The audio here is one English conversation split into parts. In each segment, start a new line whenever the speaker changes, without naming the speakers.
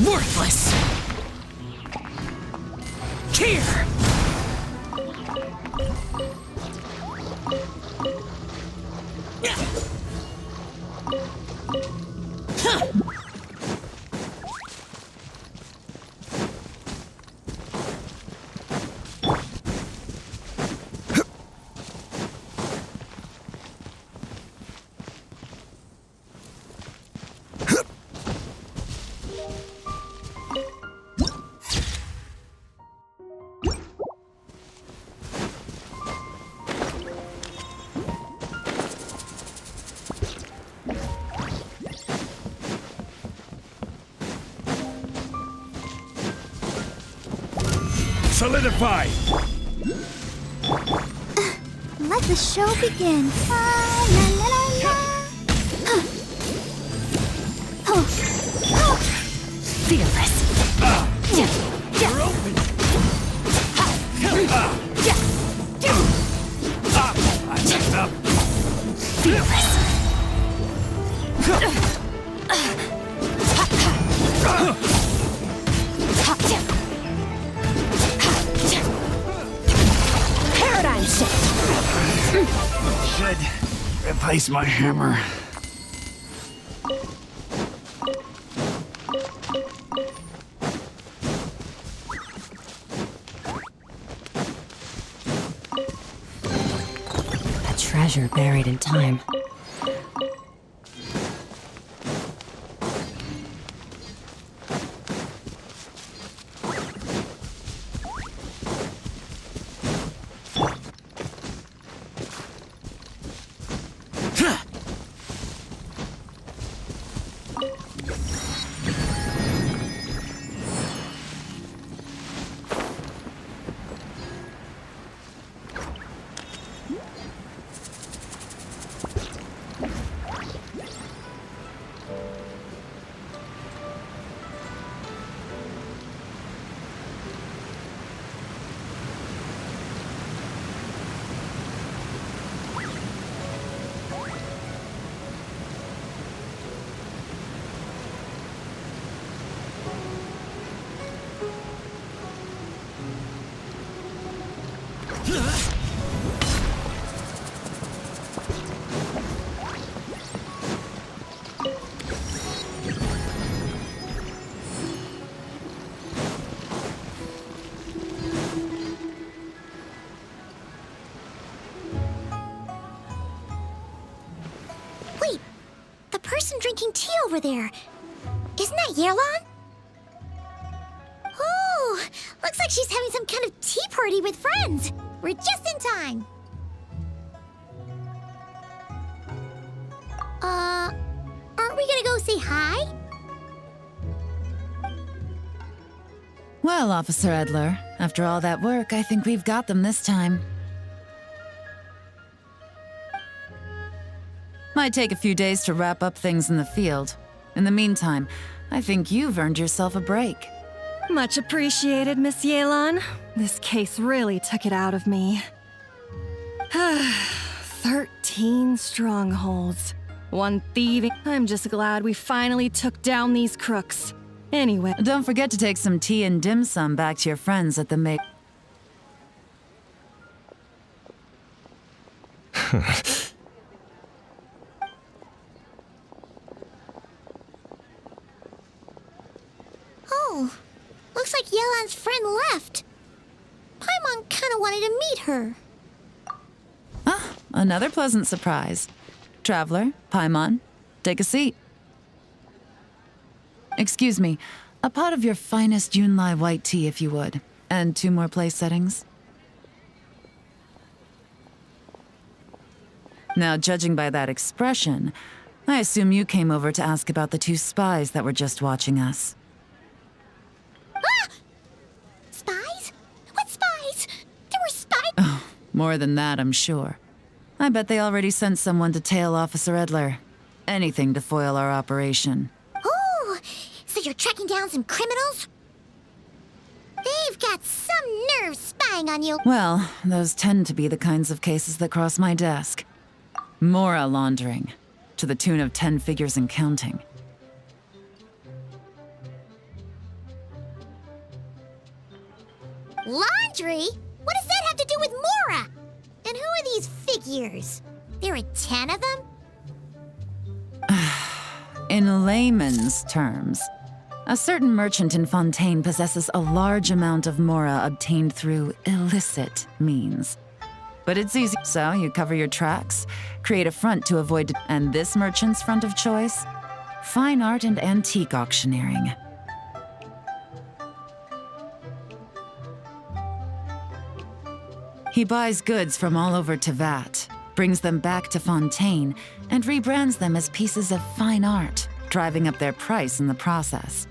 Worthless! Here!
Solidify!
Let the show begin. La, la, la, la.
Fearless!
You're open! I messed up!
Fearless! Paradigm shift!
Should replace my hammer.
A treasure buried in time.
Wait, the person drinking tea over there. Isn't that Yelan? Oh, looks like she's having some kind of tea party with friends. We're just in time. Aren't we gonna go say hi?
Well, Officer Edler, after all that work, I think we've got them this time. Might take a few days to wrap up things in the field. In the meantime, I think you've earned yourself a break.
Much appreciated, Miss Yelan. This case really took it out of me. 13 strongholds. One thieving. I'm just glad we finally took down these crooks. Anyway.
Don't forget to take some tea and dim sum back to your friends at the
Oh, looks like Yelan's friend left. Paimon kinda wanted to meet her.
Ah, another pleasant surprise. Traveler, Paimon, Take a seat. Excuse me, a pot of your finest Yunlai white tea, if you would. And 2 more place settings. Now, judging by that expression, I assume you came over to ask about the 2 spies that were just watching us.
Ah! Spies? What spies? There were spies.
Oh, more than that, I'm sure. I bet they already sent someone to tail Officer Edler. Anything to foil our operation.
Oh, so you're tracking down some criminals? They've got some nerve spying on you.
Well, those tend to be the kinds of cases that cross my desk. Mora laundering, to the tune of 10 figures and counting.
Laundry? What does that have to do with Mora? And who are these figures? There are 10 of them?
In layman's terms, a certain merchant in Fontaine possesses a large amount of Mora obtained through illicit means. But it's easy. So you cover your tracks, create a front to avoid... And this merchant's front of choice? Fine art and antique auctioneering. He buys goods from all over Tevat, brings them back to Fontaine, and rebrands them as pieces of fine art, driving up their price in the process.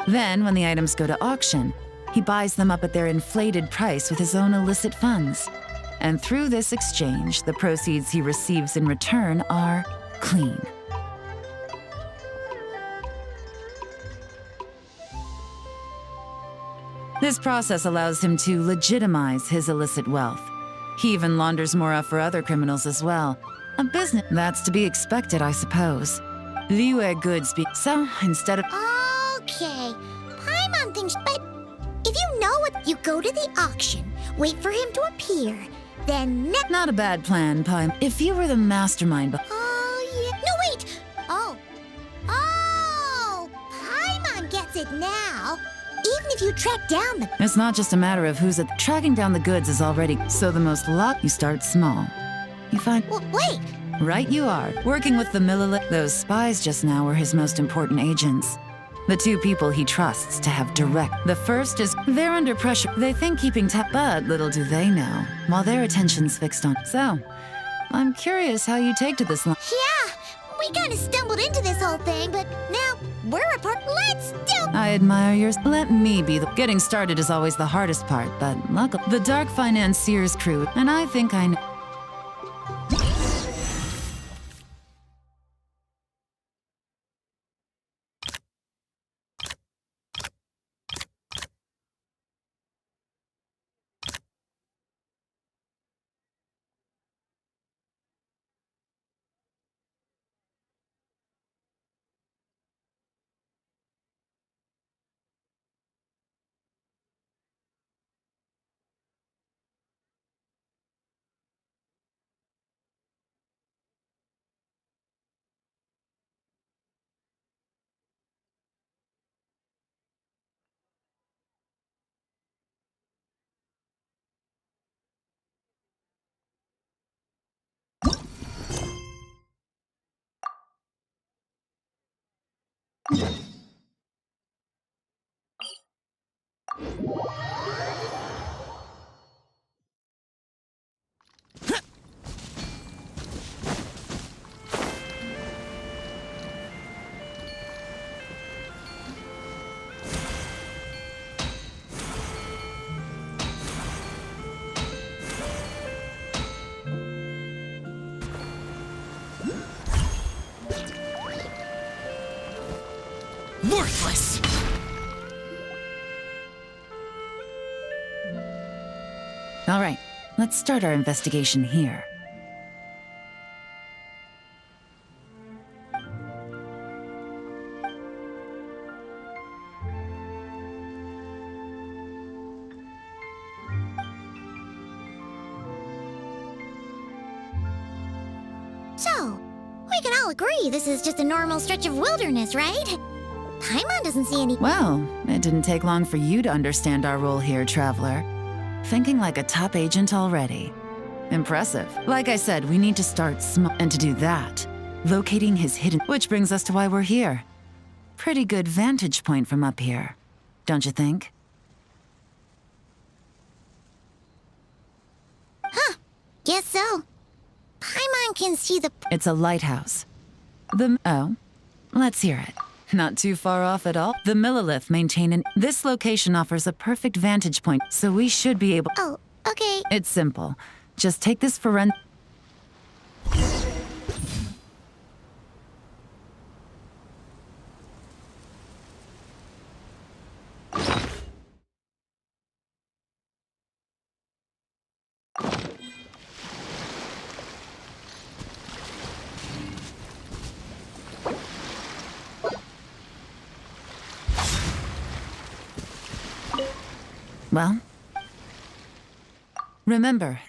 Then, when the items go to auction, he buys them up at their inflated price with his own illicit funds. And through this exchange, the proceeds he receives in return are clean. This process allows him to legitimize his illicit wealth. He even launders Mora for other criminals as well. A business that's to be expected, I suppose. Liu goods be... So, instead of...
Okay, Paimon thinks, but if you know what, you go to the auction, wait for him to appear, then
Not a bad plan, Paim. If you were the mastermind...
Oh, yeah. No, wait! Oh, Paimon gets it now. Even if you track down the...
It's not just a matter of who's at... Tracking down the goods is already... So the most luck, you start small. You find...
Wait!
Right you are. Working with the Those spies just now were his most important agents. The 2 people he trusts to have direct... The first is... They're under pressure. They think keeping but little do they know, while their attention's fixed on... So, I'm curious how you take to this line.
Yeah, we kind of stumbled into this whole thing, but now we're apart. Let's do...
I admire yours. Let me be the... Getting started is always the hardest part, but luckily... The Dark Financiers crew, and I think I know...
Worthless!
All right, let's start our investigation here.
So, we can all agree this is just a normal stretch of wilderness, right? Paimon doesn't see any...
Well, it didn't take long for you to understand our role here, Traveler. Thinking like a top agent already. Impressive. Like I said, we need to start small. And to do that, locating his hidden... Which brings us to why we're here. Pretty good vantage point from up here, don't you think?
Huh. Guess so. Paimon can see the...
It's a lighthouse. Oh, let's hear it. Not too far off at all. The Millilith maintain an... This location offers a perfect vantage point, so we should be able...
Oh, okay.
It's simple. Just take this Well, remember,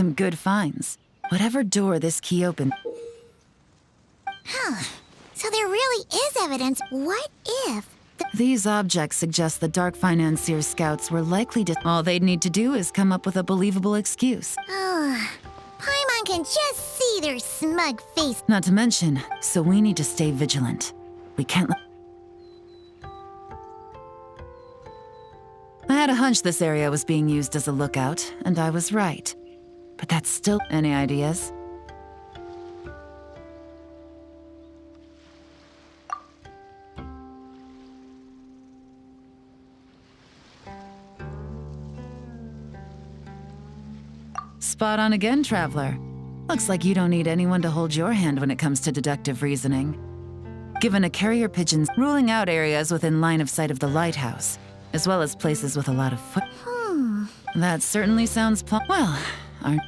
some good finds. Whatever door this key opened...
Huh. So there really is evidence. What if...
These objects suggest the Dark Financier scouts were likely to... All they'd need to do is come up with a believable excuse.
Paimon can just see their smug face.
Not to mention, so we need to stay vigilant. We can't let... I had a hunch this area was being used as a lookout, and I was right. But that's still... Any ideas? Spot on again, Traveler. Looks like you don't need anyone to hold your hand when it comes to deductive reasoning. Given a carrier pigeon's ruling out areas within line of sight of the lighthouse, as well as places with a lot of foot... That certainly sounds well, aren't...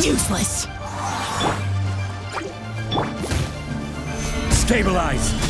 Useless.
Stabilize.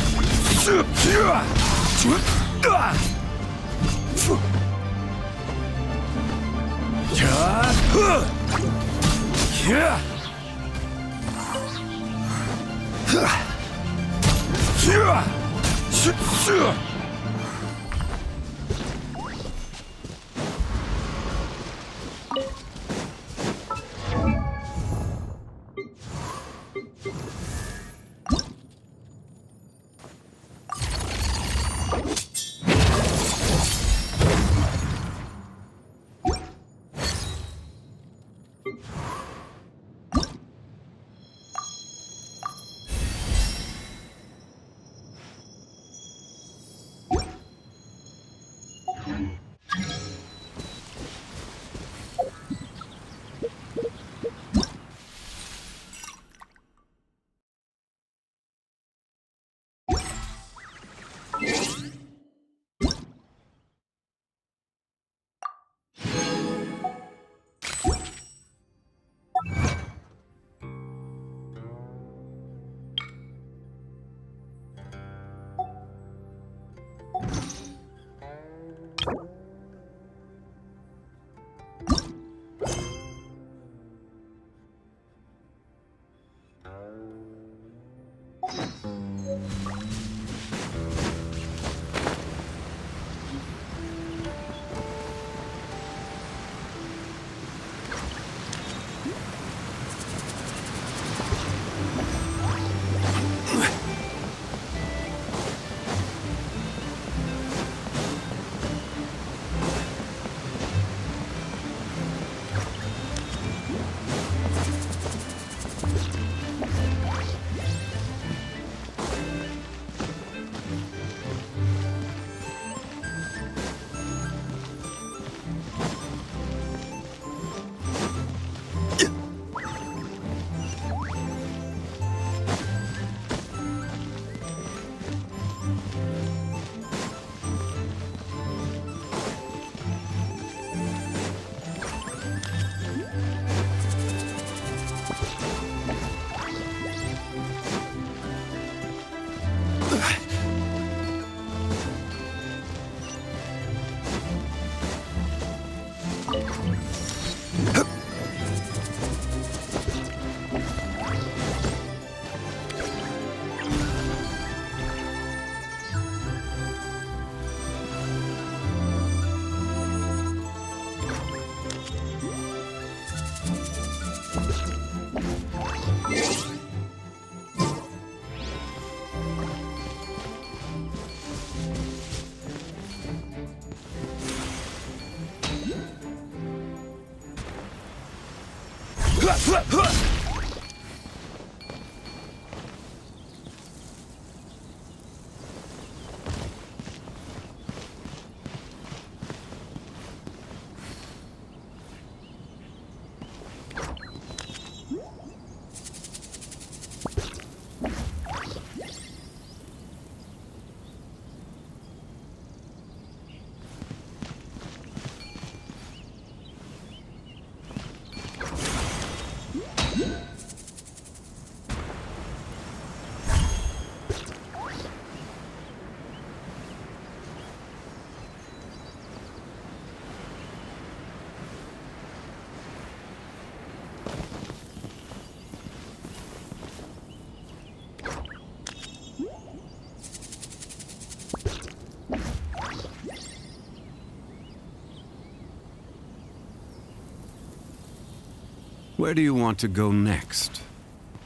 Where do you want to go next?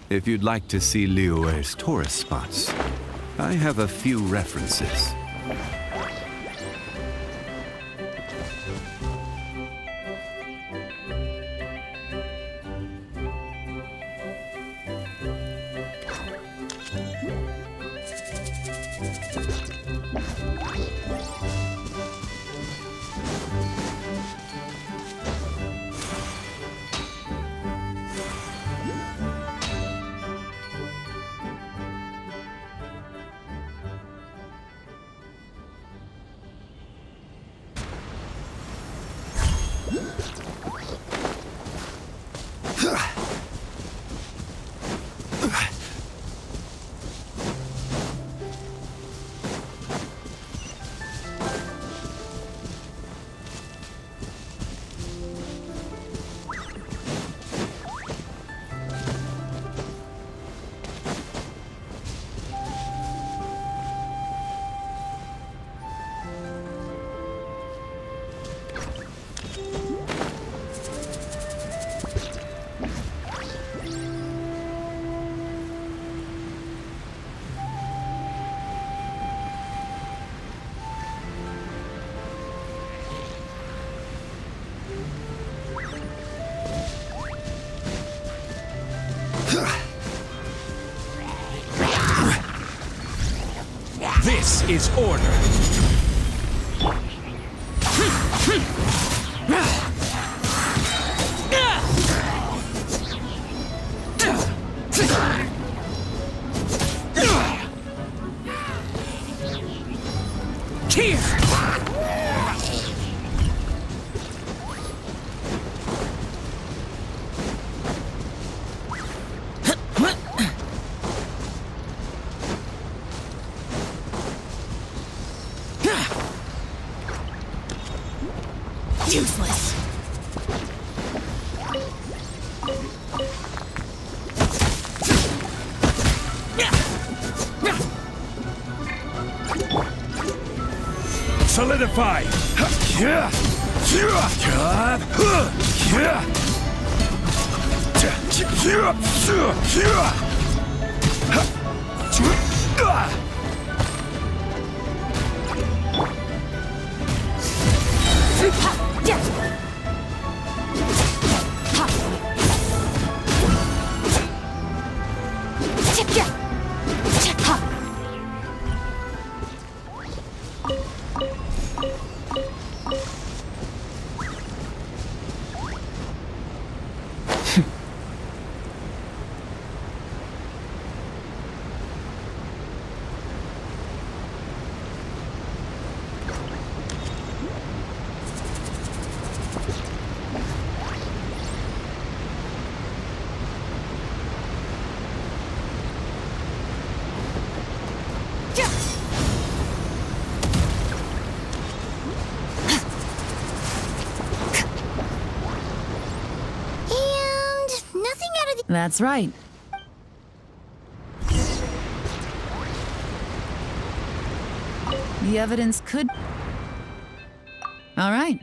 If you'd like to see Liyue's tourist spots, I have a few references.
is order.
Useless.
Solidify!
That's right. The evidence could... All right.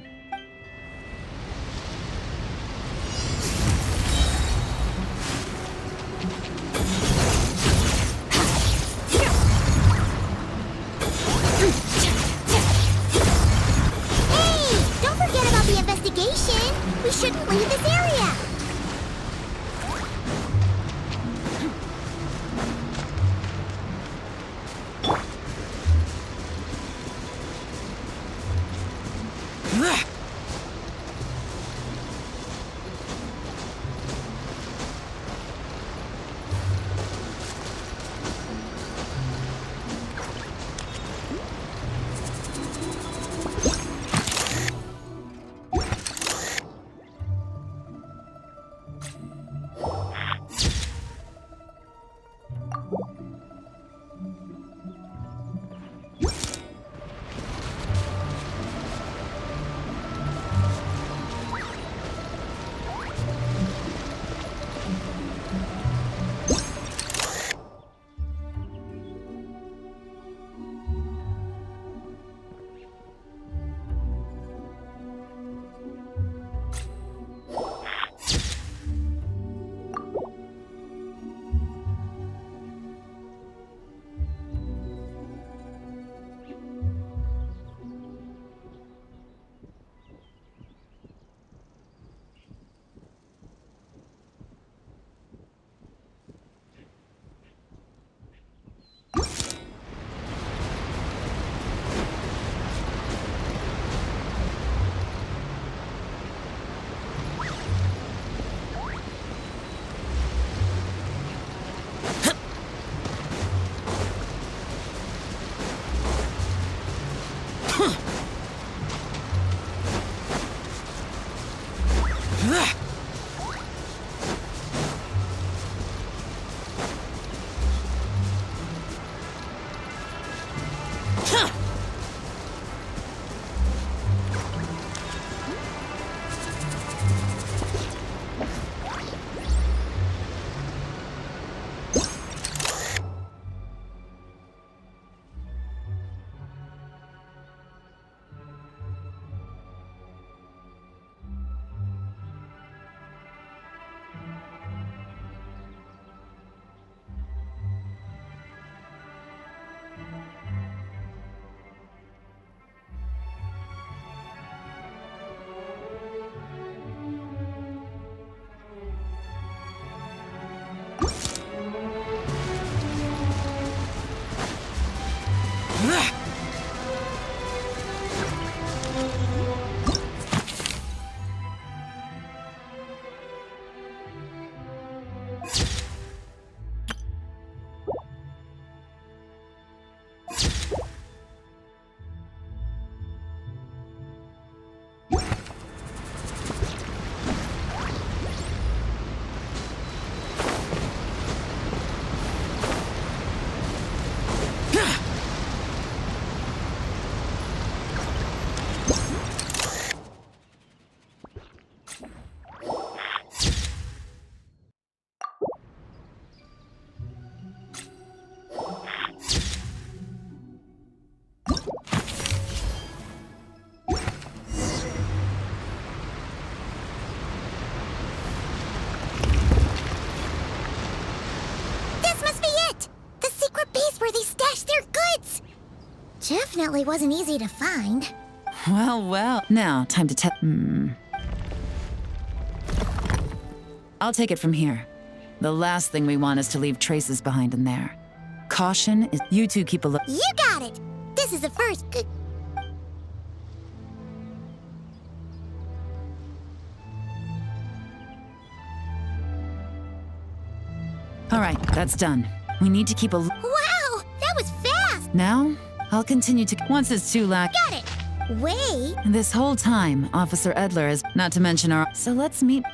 Hey! Don't forget about the investigation! We shouldn't leave this area!
Ugh.
Definitely wasn't easy to find.
Well, well. Now, time to tell. I'll take it from here. The last thing we want is to leave traces behind in there. Caution is you two keep a look.
You got it! This is the first good.
All right, that's done. We need to keep a
Wow! That was fast!
Now, I'll continue to once it's too lack.
Got it! Wait!
This whole time, Officer Edler is not to mention our. So let's meet.